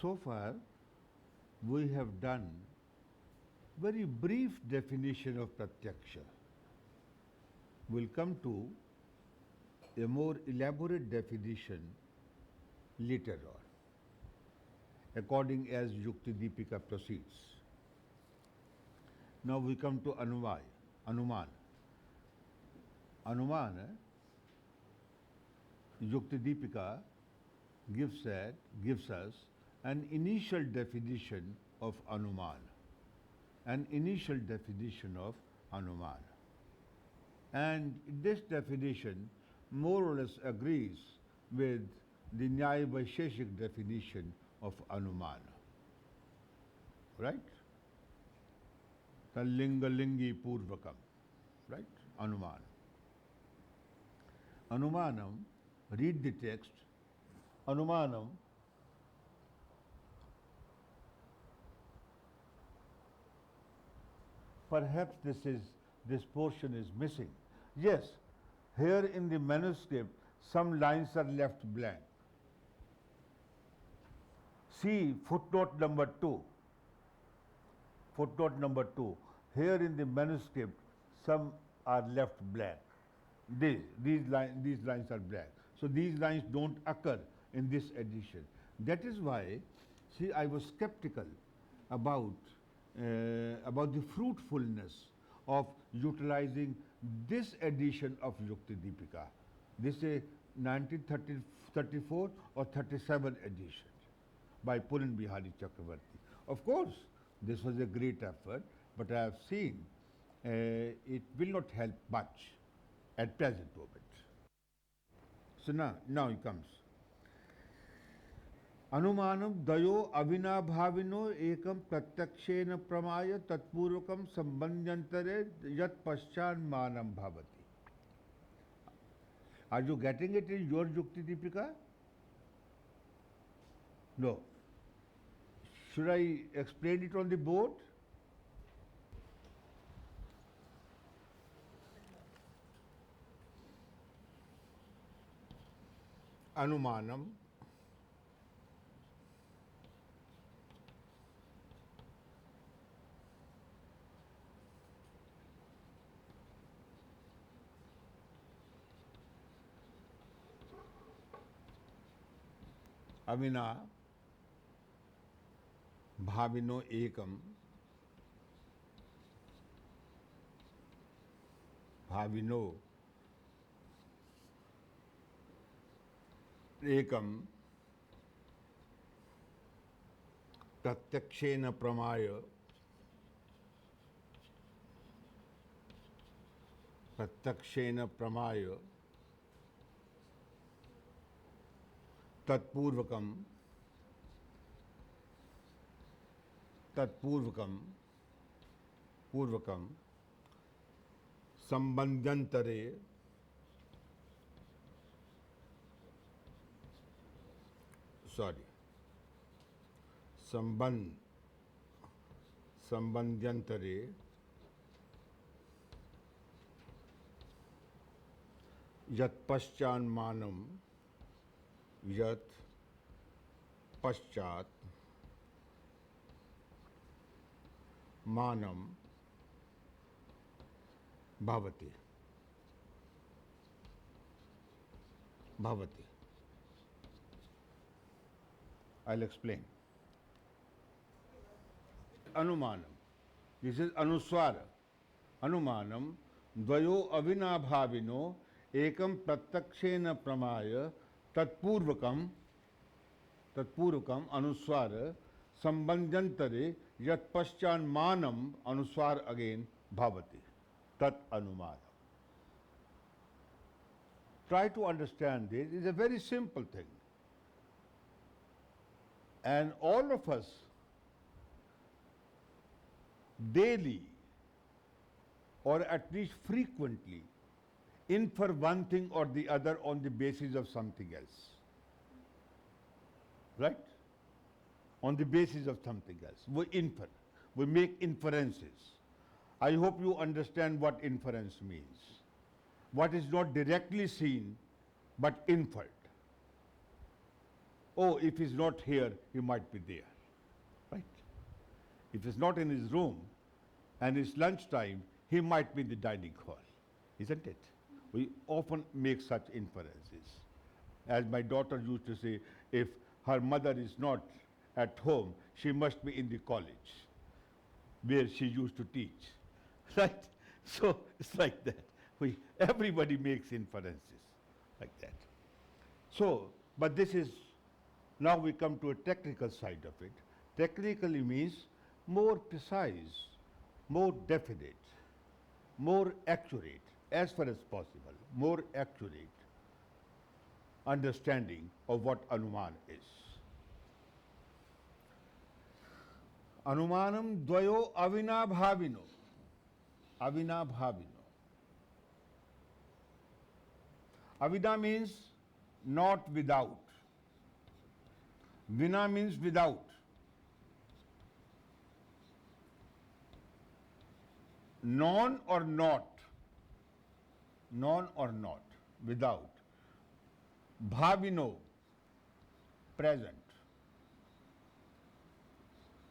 so far we have done very brief definition of pratyaksha. We'll come to a more elaborate definition later on, according as Yuktidipika proceeds. Now we come to Anuman. Anuman, Yuktidipika gives us an initial definition of Anuman. An initial definition of Anuman. And this definition more or less agrees with the Nyaya Vaisheshik definition of Anuman. Right? Lingalingi Purvakam. Right? Anuman. Anumanam, read the text. Anumanam perhaps this portion is missing. Yes, here in the manuscript some lines are left blank. See footnote number 2. Footnote number 2. Here in the manuscript some are left blank. These lines are blank. So these lines don't occur in this edition. That is why, see, I was skeptical about the fruitfulness of utilizing this edition of Yuktidipika. This is 1934 or 37 edition by Puran Bihari Chakravarti. Of course, this was a great effort, but I have seen it will not help much at present moment. So now it comes. Anumanam dayo avinabhavino ekam pratyakshena pramaya tatpurvakam sambandhyantare yat paschan manam bhavati. Are you getting it in your Yuktidipika? No. Should I explain it on the board? Anumanam Avina Bhavino Ekam Bhavino Ekam Pratyakshena Pramaya Pratyakshena Pramaya Tatpurvakam Sambandhyantare Sambandhyantare Yat Paschan Manam Yat Paschat Manam Bhavati. I'll explain. Anumanam. This is Anuswara. Anumanam dvayo avinabhavino ekam pratyakshena pramaya tatpurvakam anuswara sambandhyantare yat paschan manam anuswar again bhavati. Tat anumanam. Try to understand this. It's a very simple thing. And all of us daily or at least frequently infer one thing or the other on the basis of something else. Right? On the basis of something else. We infer. We make inferences. I hope you understand what inference means. What is not directly seen but inferred. oh, if he's not here, he might be there. Right? If he's not in his room and it's lunchtime, he might be in the dining hall. Isn't it? We often make such inferences. As my daughter used to say, if her mother is not at home, she must be in the college where she used to teach. Right? So it's like that. Everybody makes inferences like that. So, but this is, now we come to a technical side of it. Technically means more precise, more definite, more accurate, as far as possible, more accurate understanding of what anuman is. Anumanam dvayo avinabhavino. Avinabhavino. Avina means not without. Vina means without. Non or not. Non or not. Without. Bhavino. Present.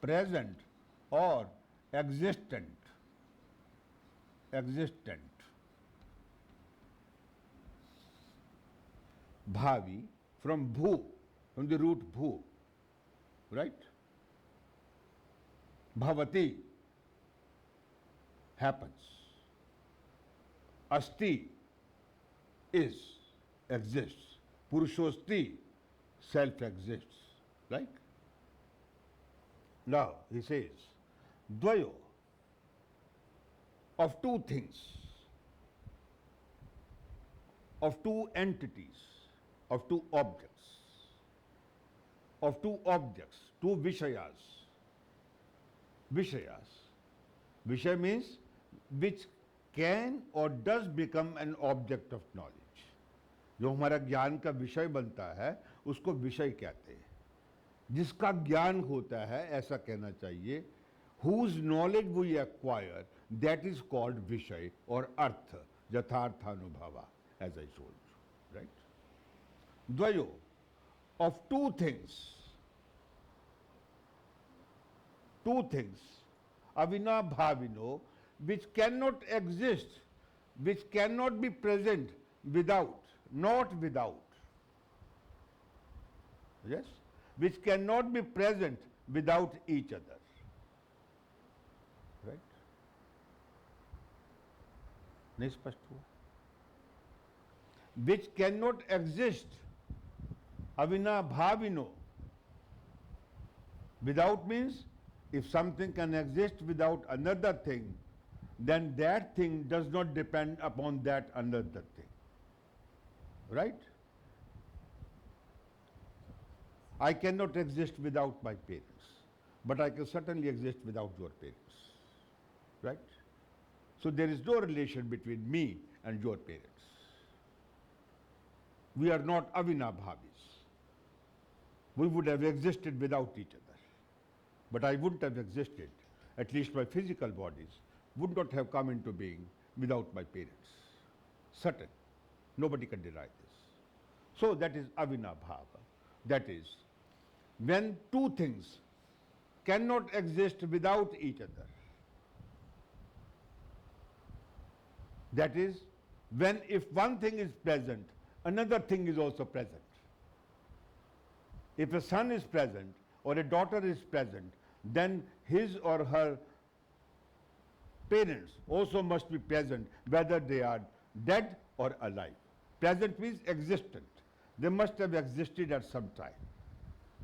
Present or existent. Existent. Bhavi from bhu, from the root bhu, right? Bhavati, happens. Asti, is, exists. Purushosti, self exists, right? Now, he says, dvayo, of two things, of two entities, of two objects, two vishayas. Vishayas. Vishaya means which can or does become an object of knowledge. जो हमारा ज्ञान का विषय बनता है उसको विषय कहते हैं. जिसका ज्ञान होता है ऐसा कहना चाहिए, whose knowledge we acquire, that is called vishay or artha, yatharthanubhava, as I told you, right? Dvayo, of two things, avina bhavino, which cannot exist, which cannot be present without, not without. Yes? Which cannot be present without each other. Right? नहीं स्पष्ट हुआ? Which cannot exist, avina bhavino. Without means, if something can exist without another thing, then that thing does not depend upon that another thing. Right? I cannot exist without my parents, but I can certainly exist without your parents. Right? So there is no relation between me and your parents. We are not avinabhavis. We would have existed without each other. But I wouldn't have existed, at least my physical bodies would not have come into being without my parents. Certain. Nobody can deny this. So that is avinabhava. That is, when two things cannot exist without each other. That is, when if one thing is present, another thing is also present. If a son is present or a daughter is present, then his or her parents also must be present, whether they are dead or alive. Present means existent. They must have existed at some time.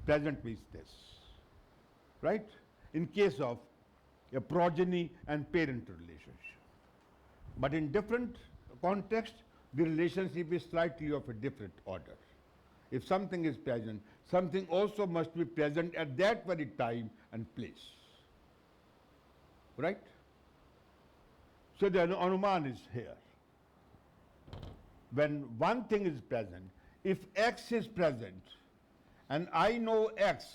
Present means this. Right? In case of a progeny and parent relationship. But in different context, the relationship is slightly of a different order. If something is present, something also must be present at that very time and place. Right? So the anuman is here. When one thing is present, if X is present, and I know X,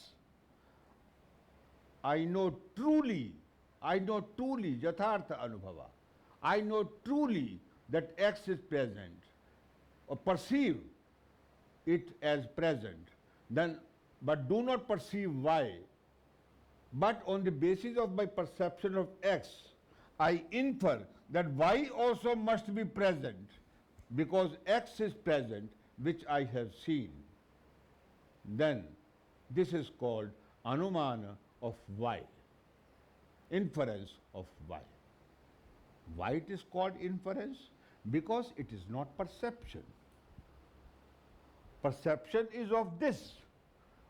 I know truly, yathartha anubhava, I know truly that X is present, or perceive it as present, then but do not perceive Y, but on the basis of my perception of X, I infer that Y also must be present because X is present, which I have seen. Then this is called anumana of Y, inference of Y. Why it is called inference? Because it is not perception. Perception is of this,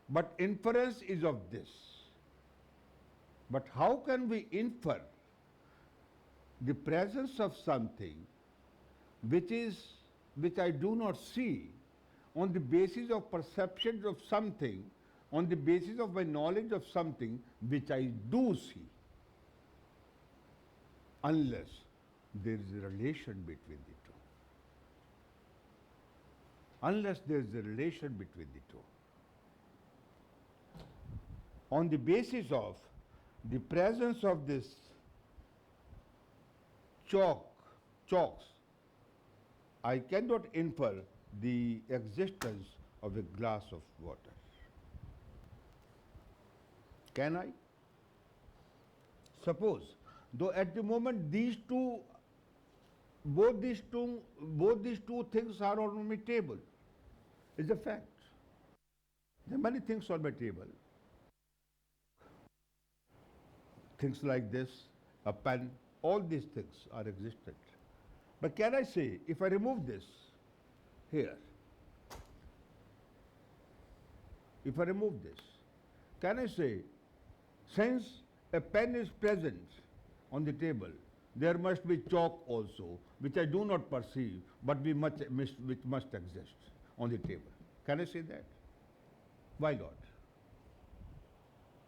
but inference is of this. But how can we infer the presence of something which I do not see on the basis of perceptions of something, on the basis of my knowledge of something which I do see, unless there is a relation between the two. Unless there is a relation between the two. On the basis of the presence of this chalks, I cannot infer the existence of a glass of water. Can I? Suppose, though at the moment both these two things are on my table, is a fact. There are many things on my table. Things like this, a pen, all these things are existent. But can I say, if I remove this here, if I remove this, can I say, since a pen is present on the table, there must be chalk also, which I do not perceive, but which must exist on the table. Can I say that? Why not?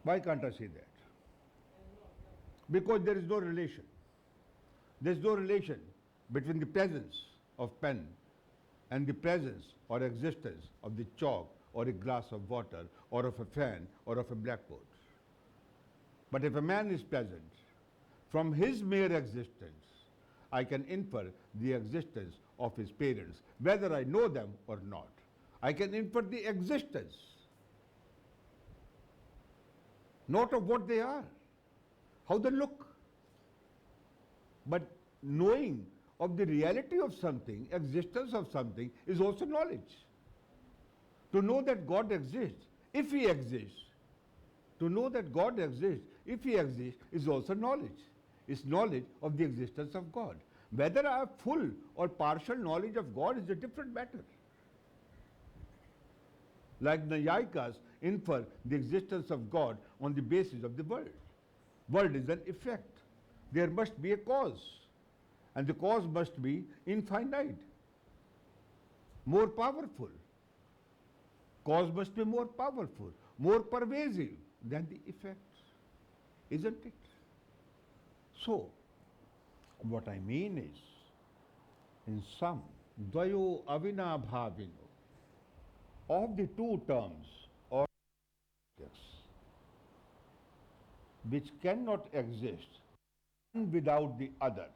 Why can't I say that? Because there is no relation. There is no relation between the presence of pen and the presence or existence of the chalk or a glass of water or of a fan or of a blackboard. But if a man is present, from his mere existence, I can infer the existence of his parents, whether I know them or not. I can infer the existence, not of what they are, how they look. But knowing of the reality of something, existence of something, is also knowledge. To know that God exists, if He exists, to know that God exists, if He exists, is also knowledge. It's knowledge of the existence of God. Whether I have full or partial knowledge of God is a different matter. Like Nayayikas infer the existence of God on the basis of the world. World is an effect. There must be a cause, and the cause must be infinite, more powerful. Cause must be more powerful, more pervasive than the effect, isn't it? So, what I mean is, in sum, dvayo avinabhavino, of the two terms or which cannot exist one without the other,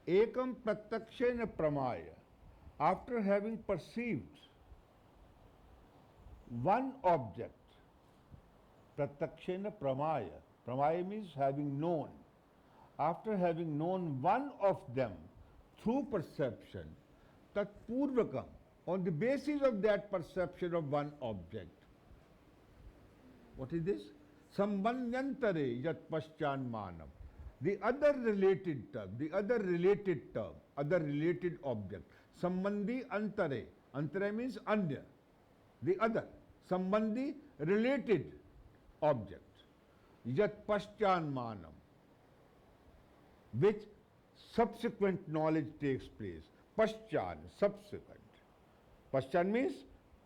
ekam pratyakshena pramaya, after having perceived one object, pratyakshena pramaya means having known, after having known one of them through perception, tat purvakam, on the basis of that perception of one object. What is this? Sambandhyantare yat paschanmanam. The other related object. Sambandhi antare. Antare means anya. The other. Sambandhi, related object. Yat paschanmanam. Which subsequent knowledge takes place. Paschan, subsequent. Paschan means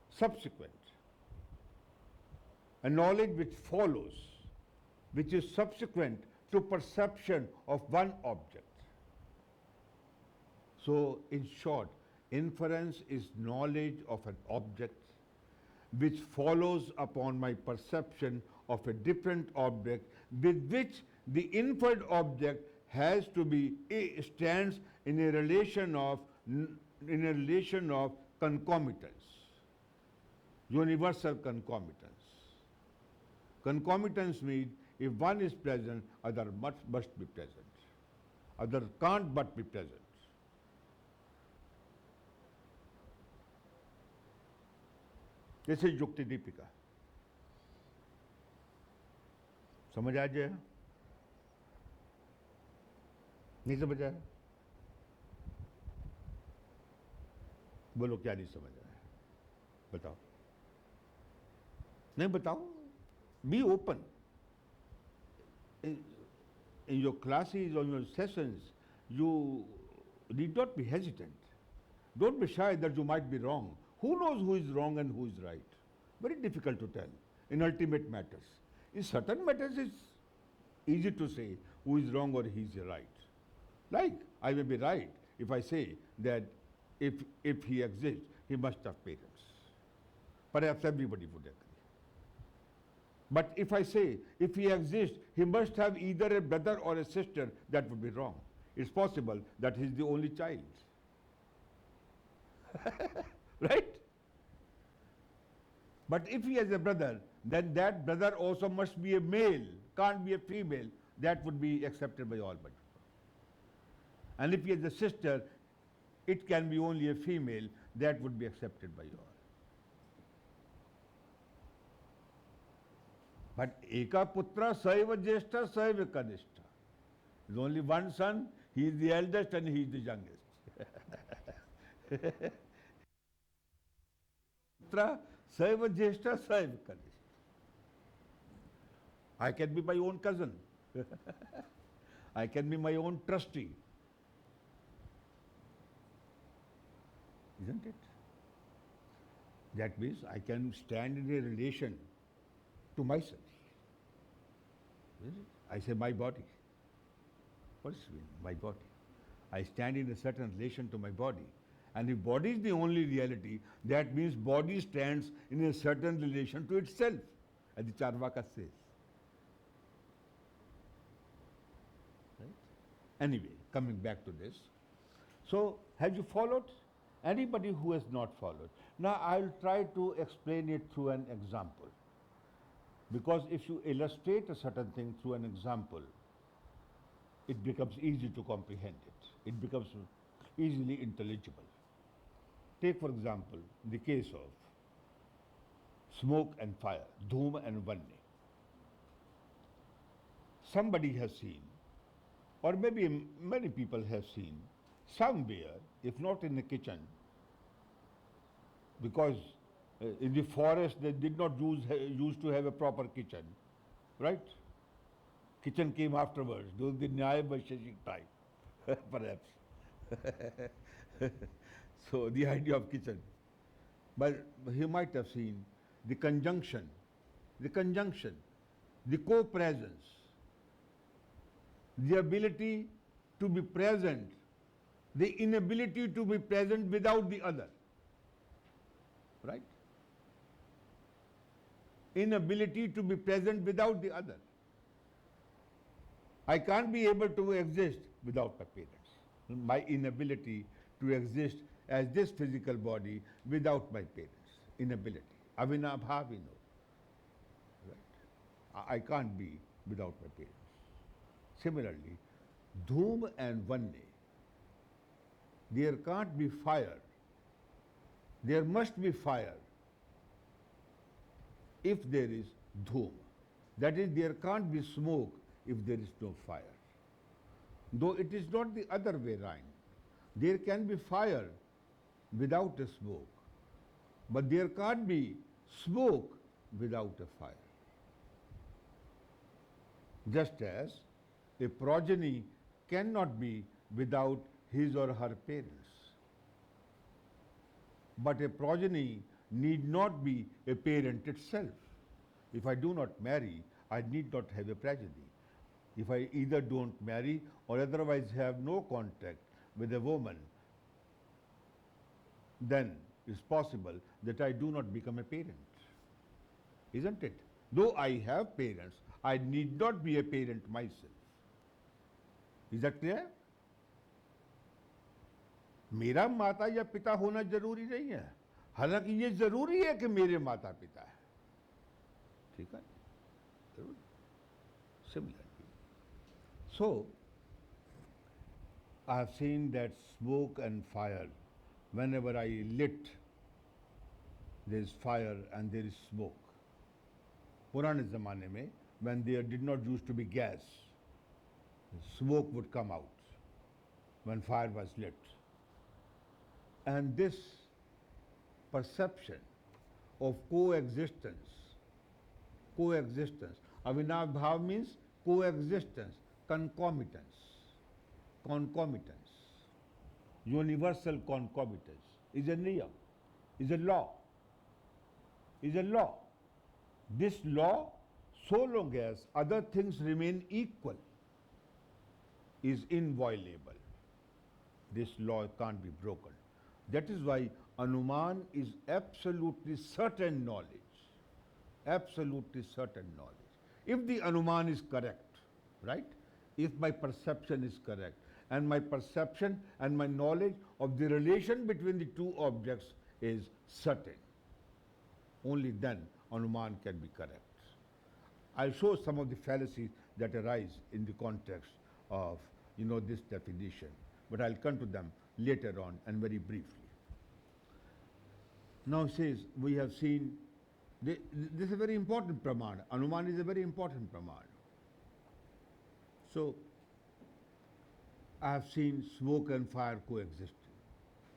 subsequent. A knowledge which follows, which is subsequent to perception of one object. So, in short, inference is knowledge of an object which follows upon my perception of a different object with which the inferred object has to be, stands in a relation of concomitance. universal concomitance. Concomitance means if one is present, other must be present. Other can't but be present. This is Yuktidipika. समझ आ जाए? नहीं समझ आया? बोलो क्या नहीं समझ आया? बताओ. नहीं बताओ. Be open. In your classes or your sessions, you need not be hesitant. Don't be shy that you might be wrong. Who knows who is wrong and who is right? Very difficult to tell in ultimate matters. In certain matters, it's easy to say who is wrong or he is right. Like, I may be right if I say that if he exists, he must have parents. Perhaps everybody would agree. But if I say, if he exists, he must have either a brother or a sister, that would be wrong. It's possible that he's the only child. Right? But if he has a brother, then that brother also must be a male, can't be a female. That would be accepted by all but people. And if he has a sister, it can be only a female. That would be accepted by all. But eka putra saiva jeshta saiva kanishta. There's only one son, he is the eldest and he is the youngest. Putra saiva jeshta saiva kanishta. I can be my own cousin. I can be my own trustee. Isn't it? That means I can stand in a relation to myself. I say my body. What does it mean? My body. I stand in a certain relation to my body. And if body is the only reality, that means body stands in a certain relation to itself, as the Charvaka says. Right? Anyway, coming back to this. So, have you followed? Anybody who has not followed. Now, I'll try to explain it through an example. Because if you illustrate a certain thing through an example, it becomes easy to comprehend it. It becomes easily intelligible. Take, for example, the case of smoke and fire, dhoom and vanne. Somebody has seen, or maybe many people have seen, somewhere, if not in the kitchen, because in the forest they did not used to have a proper kitchen, right? Kitchen came afterwards, during the Nyaya Vaisheshik time, perhaps. So the idea of kitchen. But he might have seen the conjunction, the co-presence, the ability to be present, the inability to be present without the other. Right? Inability to be present without the other. I can't be able to exist without my parents. My inability to exist as this physical body without my parents. Inability. Avinabhavino. Right? I can't be without my parents. Similarly, dhoom and vanne. There can't be fire. There must be fire if there is dhoom. That is, there can't be smoke if there is no fire. Though it is not the other way around. There can be fire without a smoke, but there can't be smoke without a fire. Just as a progeny cannot be without his or her parents. But a progeny need not be a parent itself. If I do not marry, I need not have a progeny. If I either don't marry or otherwise have no contact with a woman, then it's possible that I do not become a parent. Isn't it? Though I have parents, I need not be a parent myself. Is that clear? मेरा माता या पिता होना जरूरी नहीं है. हालांकि ये जरूरी है कि मेरे माता पिता है, ठीक है, जरूर. Similarly, so I have seen that smoke and fire, whenever I lit, there is fire and there is smoke. पुराने ज़माने में, when there did not used to be gas, smoke would come out when fire was lit. And this perception of coexistence, Avinav Bhav means coexistence, concomitance, universal concomitance is a niyam, is a law. This law, so long as other things remain equal, is inviolable. This law can't be broken. That is why Anuman is absolutely certain knowledge. Absolutely certain knowledge. If the Anuman is correct, right? If my perception is correct, and my perception and my knowledge of the relation between the two objects is certain, only then Anuman can be correct. I'll show some of the fallacies that arise in the context of, this definition, but I'll come to them later on and very briefly. Now says, we have seen, this is a very important pramana. Anuman is a very important pramana. So, I have seen smoke and fire coexisting.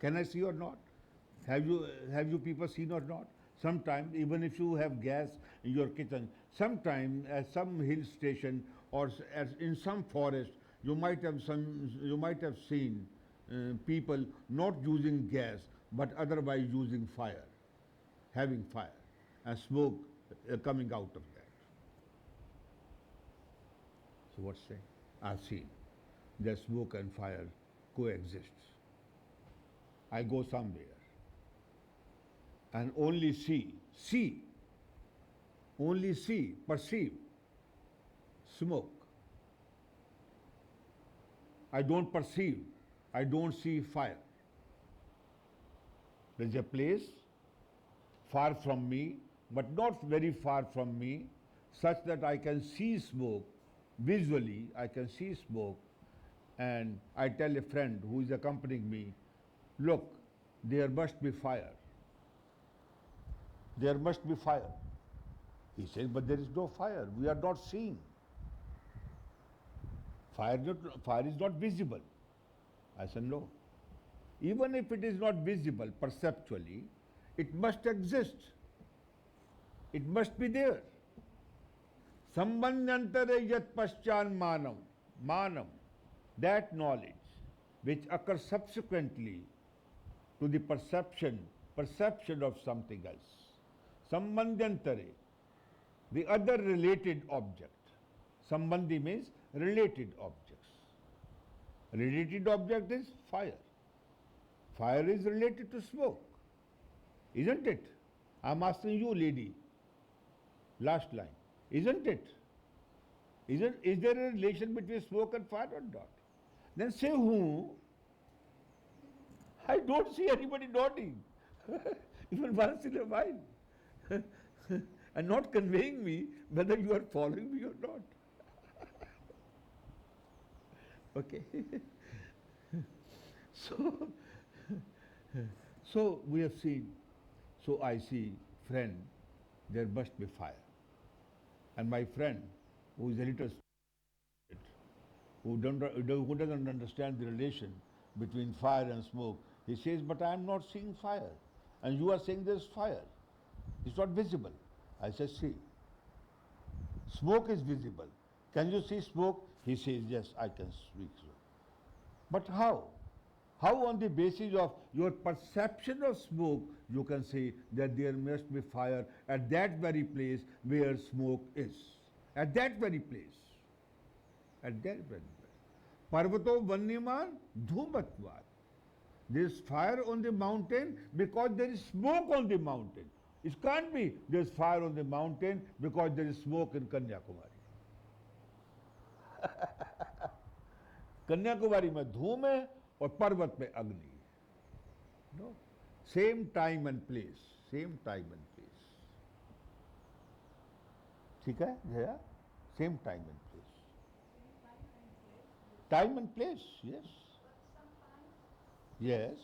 Can I see or not? Have you people seen or not? Sometimes, even if you have gas in your kitchen, sometime at some hill station or in some forest, you might have seen people not using gas, but otherwise using fire, having fire, and smoke coming out of that. So what's saying? I've seen that smoke and fire coexist. I go somewhere and only perceive smoke. I don't perceive, I don't see fire. There's a place far from me, but not very far from me, such that I can see smoke, visually I can see smoke, and I tell a friend who is accompanying me, look, there must be fire. There must be fire. He says, but there is no fire. We are not seeing. Fire is not visible. I said, no. Even if it is not visible perceptually, it must exist. It must be there. Sambandhyantare yat paschan manam, that knowledge which occurs subsequently to the perception of something else. Sambandhyantare, the other related object. Sambandhi means related objects. Related object is fire. Fire is related to smoke, isn't it? I'm asking you, lady, last line, isn't it? Is there a relation between smoke and fire or not? Then say who? I don't see anybody nodding, even once in a while, and not conveying me whether you are following me or not. Okay. So we have seen, so I see, friend, there must be fire. And my friend, who is a little stupid, who doesn't understand the relation between fire and smoke, he says, but I am not seeing fire. And you are saying there is fire. It's not visible. I said, see, smoke is visible. Can you see smoke? He says, yes, I can speak so. But how? How on the basis of your perception of smoke you can say that there must be fire at that very place where smoke is? At that very place. At that very place. Parvato vanyaman dhumatvat. There is fire on the mountain because there is smoke on the mountain. It can't be there is fire on the mountain because there is smoke in Kanyakumari. Kanyakumari में धूम है और पर्वत पे अग्नि है. No. Same time and place. Same time and place. ठीक है Jaya? Same time and place. Time and place, yes. Yes.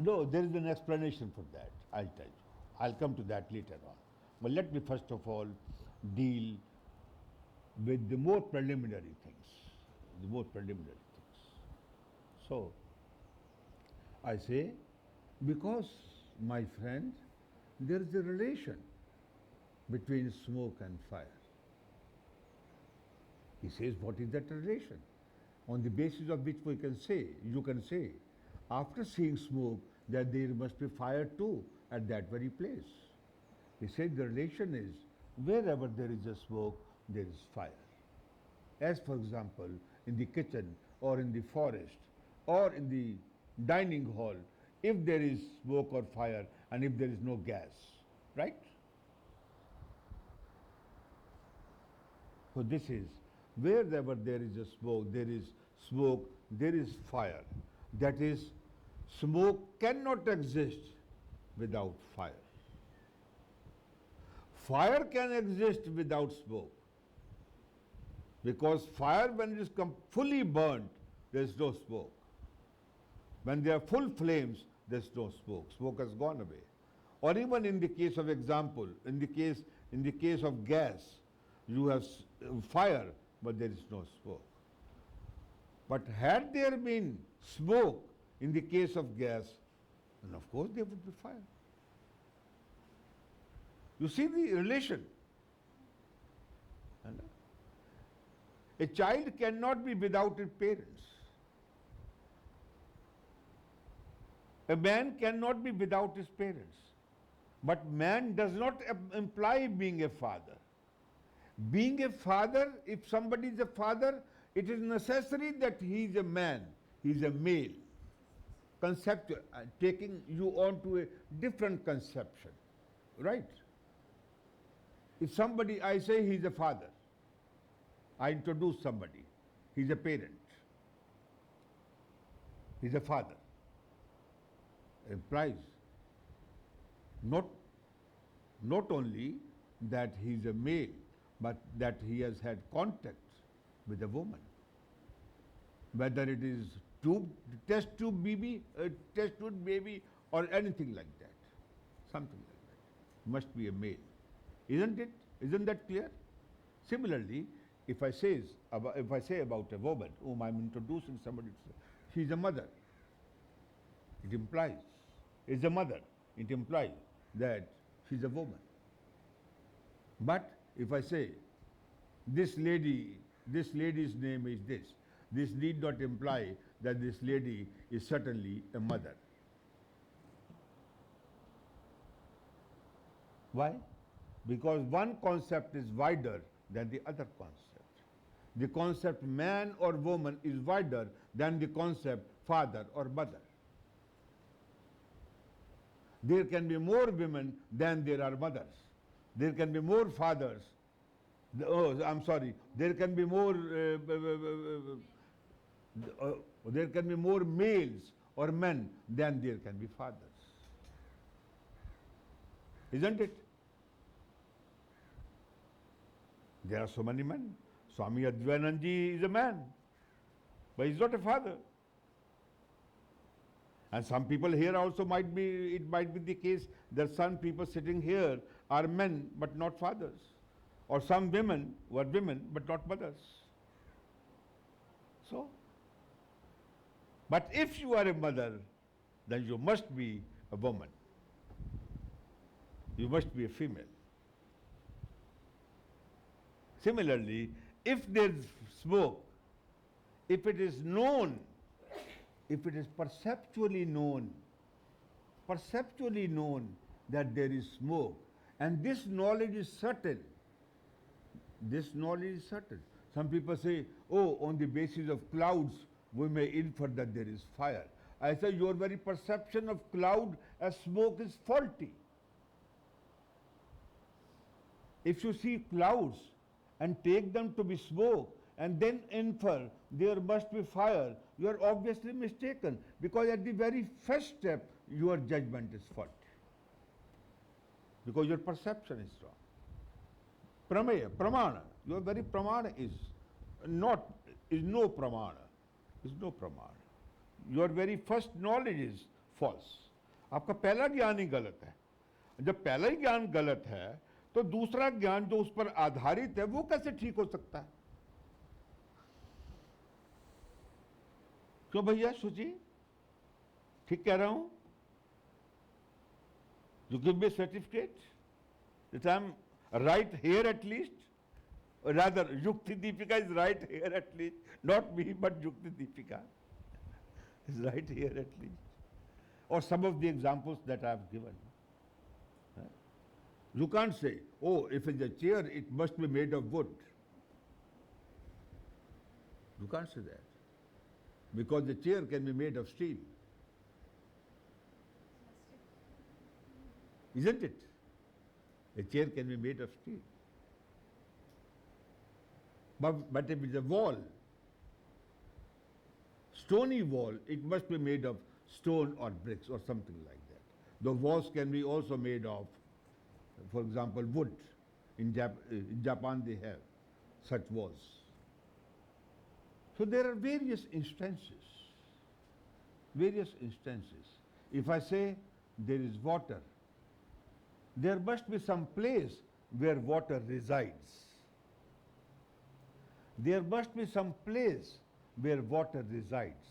No, there is an explanation for that. I'll tell you. I'll come to that later on. But let me first of all deal with the more preliminary things. The more preliminary things. So, I say, because, my friend, there is a relation between smoke and fire. He says, what is that relation? On the basis of which we can say, you can say, after seeing smoke, that there must be fire too at that very place. He said the relation is, wherever there is a smoke, there is fire. As for example, in the kitchen or in the forest or in the dining hall, if there is smoke or fire and if there is no gas, right? So this is, wherever there is a smoke, there is fire. That is, smoke cannot exist without fire. Fire can exist without smoke. Because fire, when it is fully burnt, there is no smoke. When there are full flames, there is no smoke. Smoke has gone away. Or even in the case of example, in the case of gas, you have fire, but there is no smoke. But had there been smoke in the case of gas, then of course there would be fire. You see the relation. And a child cannot be without his parents. A man cannot be without his parents. But man does not imply being a father. Being a father, if somebody is a father, it is necessary that he is a man, he is a male. Conceptual, taking you on to a different conception, right? If somebody, I say he is a father, I introduce somebody, he is a parent, he is a father. It implies not only that he is a male, but that he has had contact with a woman. Whether it is test tube baby or anything like that. Something like that. Must be a male. Isn't it? Isn't that clear? Similarly, if I say about a woman whom I'm introducing somebody, she's a mother. It implies, is a mother. It implies that she's a woman. But if I say, this lady's name is this need not imply that this lady is certainly a mother. Why? Because one concept is wider than the other concept. The concept man or woman is wider than the concept father or mother. There can be more women than there are mothers. There can be more fathers. There can be more. There can be more males or men than there can be fathers. Isn't it? There are so many men. Swami Advaithananda is a man, but he's not a father. And some people here also might be the case that some people sitting here are men but not fathers. Or some women were women but not mothers. So, but if you are a mother, then you must be a woman. You must be a female. Similarly, if there is smoke, if it is known, if it is perceptually known that there is smoke, and this knowledge is certain, Some people say, oh, on the basis of clouds, we may infer that there is fire. I say, your very perception of cloud as smoke is faulty. If you see clouds and take them to be smoke and then infer there must be fire, you are obviously mistaken, because at the very first step your judgment is faulty, because your perception is wrong. Prameya, pramana, your very pramana is no pramana, is no pramana. Your very first knowledge is false. आपका पहला ज्ञान ही गलत है. जब पहला ही ज्ञान गलत है तो दूसरा ज्ञान जो उस पर आधारित है वो कैसे ठीक हो सकता है? क्यों भैया सुची, ठीक कह रहा हूं? You give me a certificate that I'm right here at least, or rather Yuktidipika is right here at least, not me but Yuktidipika is right here at least, or some of the examples that I have given. You can't say, oh, if it's a chair, it must be made of wood. You can't say that, because the chair can be made of steel. Isn't it? A chair can be made of steel. But if it's a wall, stony wall, it must be made of stone or bricks or something like that. The walls can be also made of, for example, wood. In Japan they have such walls. So there are various instances. Various instances. If I say there is water, there must be some place where water resides. There must be some place where water resides.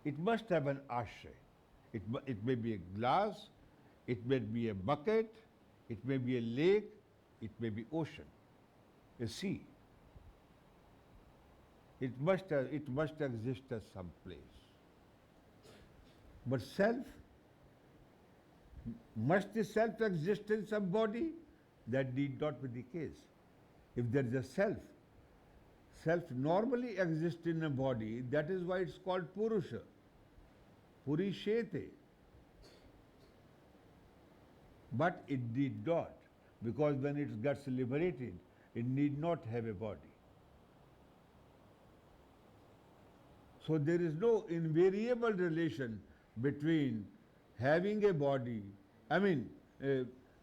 It must have an ashray. It may be a glass, it may be a bucket, it may be a lake, it may be ocean, a sea. It must exist as some place. But self, must the self exist in some body? That need not be the case. If there is a self, self normally exists in a body, that is why it's called Purusha, Purishete. But it need not, because when it gets liberated, it need not have a body. So there is no invariable relation between having a body,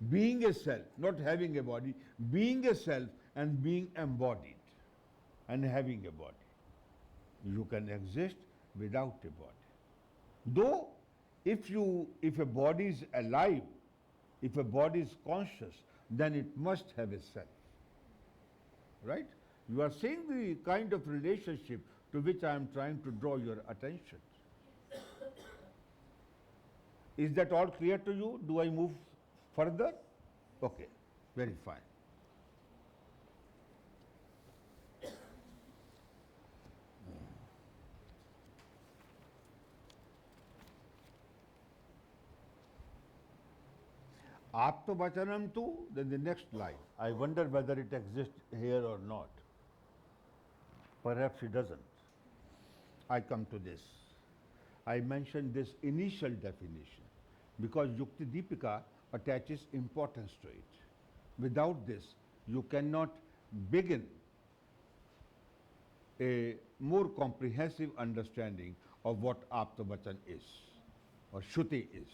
being a self, not having a body, being a self and being embodied and having a body. You can exist without a body. Though if a body is alive, if a body is conscious, then it must have a self. Right? You are seeing the kind of relationship to which I am trying to draw your attention. Is that all clear to you? Do I move further? Okay, very fine. Aptavachanam tu, then the next line. I wonder whether it exists here or not. Perhaps it doesn't. I come to this. I mentioned this initial definition because Yuktidipika attaches importance to it. Without this, you cannot begin a more comprehensive understanding of what Aptavachan is or Shruti is.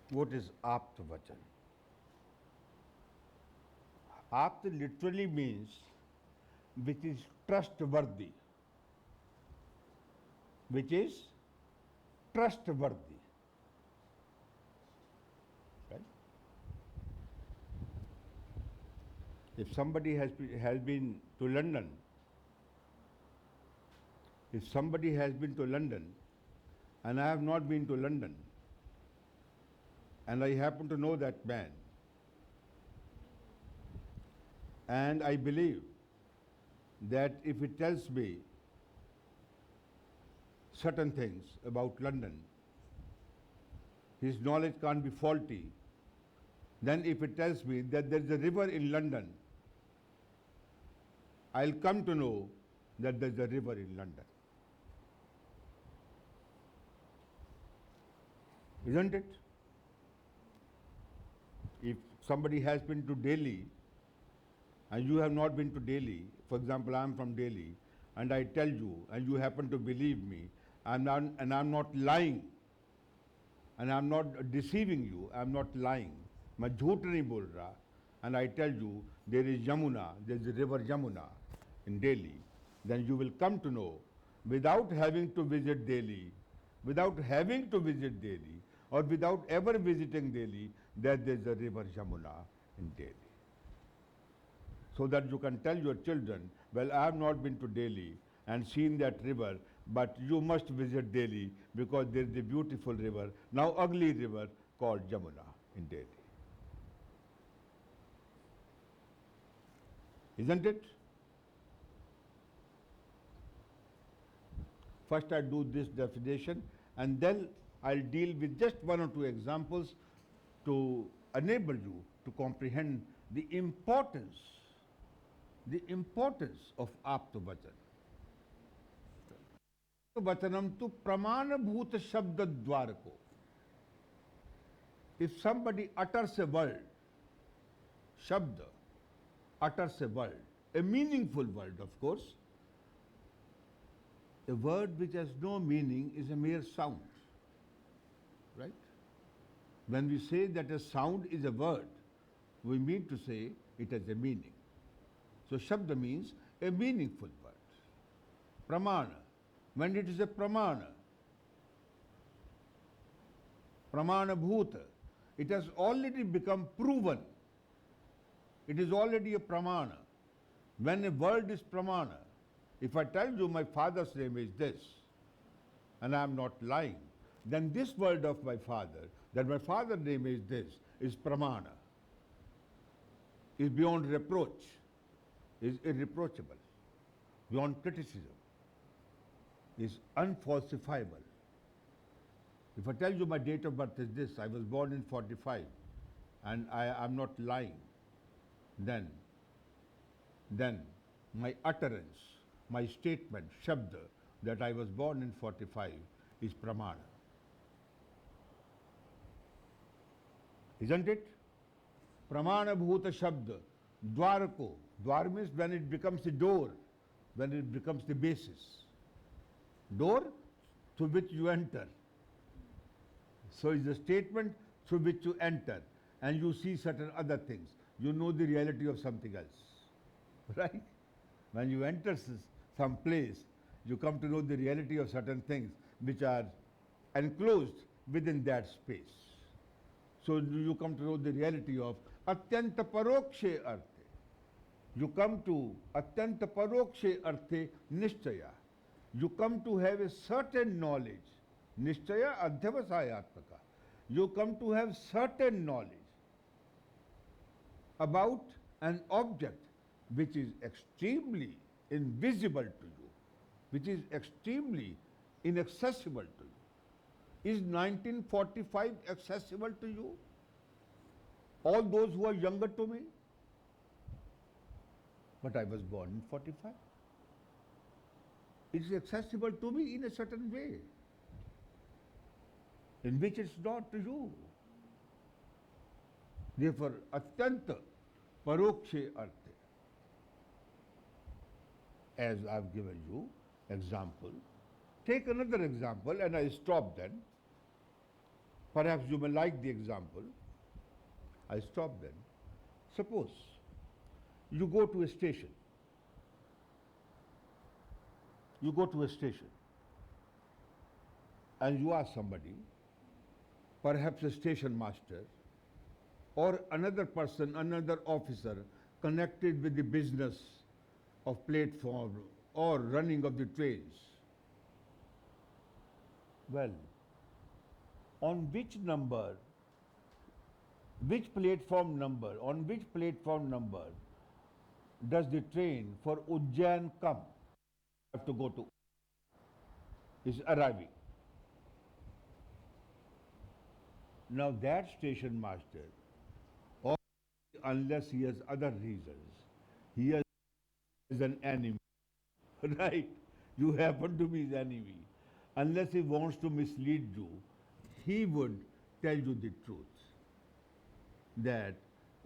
What is Apta Vachan? Apta literally means which is trustworthy. Which is trustworthy. Right? If somebody has been to London, if somebody has been to London and I have not been to London, and I happen to know that man, and I believe that if he tells me certain things about London, his knowledge can't be faulty, then if he tells me that there is a river in London, I'll come to know that there is a river in London. Isn't it? If somebody has been to Delhi and you have not been to Delhi, for example, I am from Delhi, and I tell you, and you happen to believe me, and I'm not lying, and I'm not deceiving you, I'm not lying, मैं झूठ नहीं बोल रहा, and I tell you there is Yamuna, there is the river Yamuna in Delhi, then you will come to know, without having to visit Delhi, or without ever visiting Delhi, that there is a river Yamuna in Delhi. So that you can tell your children, well, I have not been to Delhi and seen that river, but you must visit Delhi because there is a beautiful river, now ugly river, called Yamuna in Delhi. Isn't it? First I do this definition, and then I'll deal with just one or two examples to enable you to comprehend the importance of Apta Vachan. Vachanam tu pramanabhuta shabda dvarako. If somebody utters a word, shabda, utters a word, a meaningful word, of course, a word which has no meaning is a mere sound. Right? When we say that a sound is a word, we mean to say it has a meaning. So Shabda means a meaningful word. Pramana, when it is a pramana, pramana bhuta, it has already become proven. It is already a pramana. When a word is pramana, if I tell you my father's name is this, and I am not lying, then this word of my father, that my father's name is this, is pramana, is beyond reproach, is irreproachable, beyond criticism, is unfalsifiable. If I tell you my date of birth is this, I was born in 45, and I am not lying, then my utterance, my statement, shabda, that I was born in 45 is pramana. Isn't it? Pramana bhuta shabda, dvarako. Dwar means when it becomes the door, when it becomes the basis. Door through which you enter. So it's a statement through which you enter, and you see certain other things. You know the reality of something else. Right? When you enter some place, you come to know the reality of certain things which are enclosed within that space. So you come to know the reality of atyanta parokshe arthe. You come to atyanta parokshe arthe nishchaya. You come to have a certain knowledge. Nishchaya adhyavasayatmaka. You come to have certain knowledge about an object which is extremely invisible to you, which is extremely inaccessible to you. Is 1945 accessible to you? All those who are younger to me? But I was born in 45. It is accessible to me in a certain way, in which it's not to you. Therefore, atyanta parokshe arthe. As I've given you example, take another example, and I stop then. Perhaps you may like the example. I stop then. Suppose you go to a station. You go to a station and you ask somebody, perhaps a station master or another person, another officer connected with the business of platform or running of the trains. Well, on which platform number does the train for Ujjain come? Have to go to, is arriving. Now that station master, or unless he has other reasons, he has an enemy, right? You happen to be his enemy. Unless he wants to mislead you, he would tell you the truth that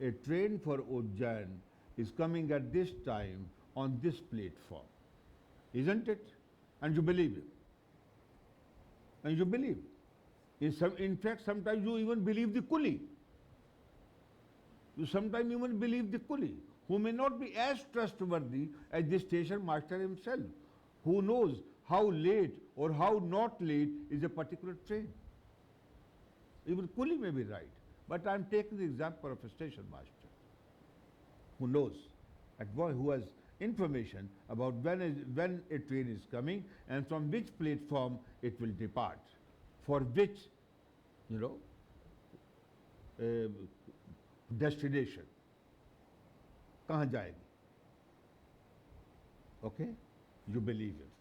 a train for Ujjain is coming at this time on this platform. Isn't it? And you believe it. And you believe. In fact, sometimes you even believe the coolie. You sometimes even believe the coolie, who may not be as trustworthy as the station master himself, who knows how late or how not late is a particular train. Even coolie may be right. But I am taking the example of a station master who knows, who has information about when a train is coming and from which platform it will depart, for which, destination, kahan jayegi. Okay? You believe it.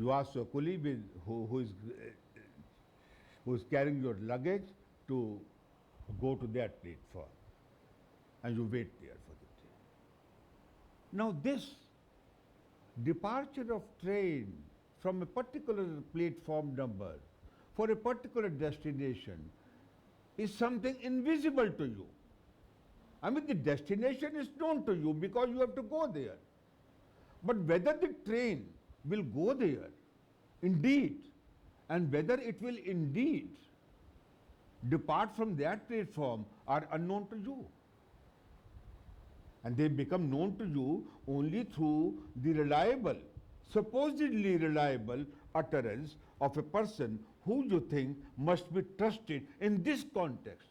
You ask your coolie who is carrying your luggage to go to that platform, and you wait there for the train. Now this departure of train from a particular platform number for a particular destination is something invisible to you. I mean, the destination is known to you because you have to go there. But whether the train will go there, indeed, and whether it will indeed depart from that platform are unknown to you. And they become known to you only through the reliable, supposedly reliable utterance of a person who you think must be trusted in this context.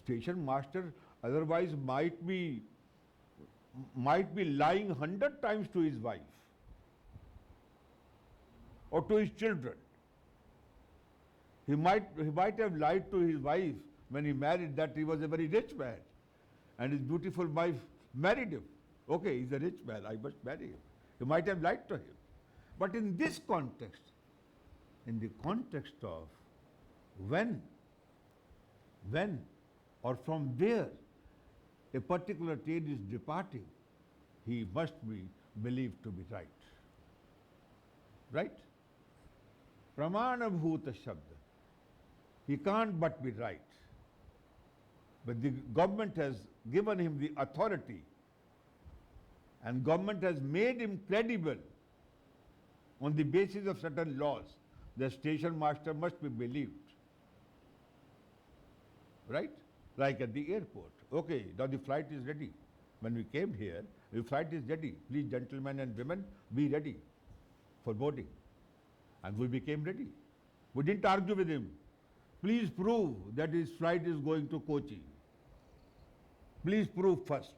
Station master otherwise might be lying 100 times to his wife or to his children. He might have lied to his wife when he married that he was a very rich man and his beautiful wife married him. Okay, he's a rich man, I must marry him. He might have lied to him. But in this context, in the context of when or from where a particular train is departing, he must be believed to be right. Right? Pramana bhuta shabda. He can't but be right. But the government has given him the authority and government has made him credible on the basis of certain laws. The station master must be believed. Right? Like at the airport. Okay, now the flight is ready. When we came here, the flight is ready. Please, gentlemen and women, be ready for boarding. And we became ready. We didn't argue with him. Please prove that his flight is going to Kochi. Please prove first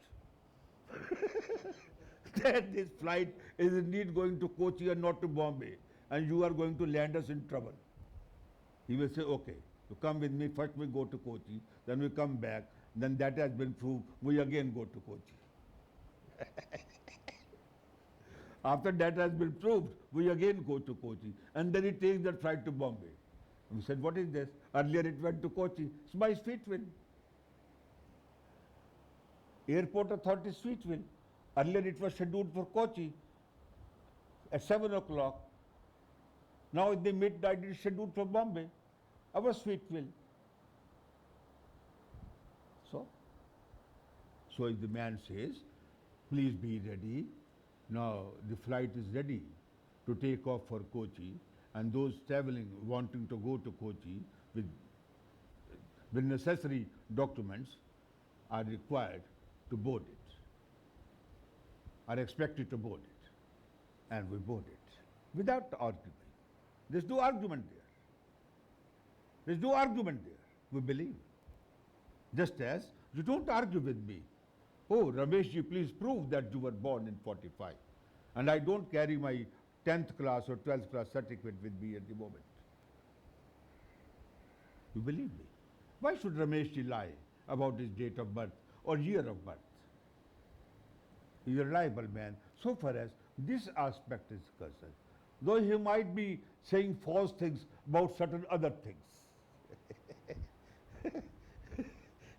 that this flight is indeed going to Kochi and not to Bombay, and you are going to land us in trouble. He will say, okay, you come with me, first we go to Kochi, then we come back, then that has been proved, we again go to Kochi. After that has been proved, we again go to Kochi, and then he takes that flight to Bombay. We said, what is this? Earlier it went to Kochi. It's by sweet will. Airport authority sweet will. Earlier it was scheduled for Kochi at 7 o'clock. Now at the midnight it is scheduled for Bombay. Our sweet will. So if the man says, please be ready, now the flight is ready to take off for Kochi, and those traveling, wanting to go to Kochi with The necessary documents are required to board it, are expected to board it, and we board it without arguing. There's no argument there. There's no argument there. We believe. Just as you don't argue with me. Oh, Ramesh ji, please prove that you were born in 45. And I don't carry my 10th class or 12th class certificate with me at the moment. You believe me? Why should Ramesh ji lie about his date of birth or year of birth? He is a reliable man so far as this aspect is concerned. Though he might be saying false things about certain other things.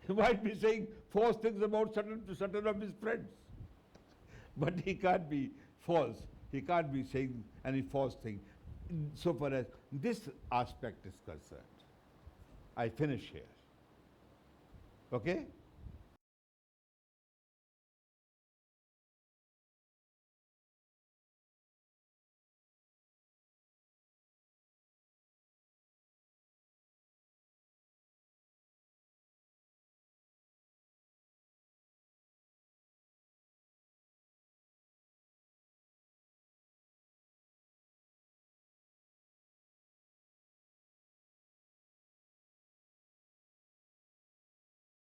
He might be saying false things about certain of his friends. But he can't be false. He can't be saying any false thing so far as this aspect is concerned. I finish here. Okay?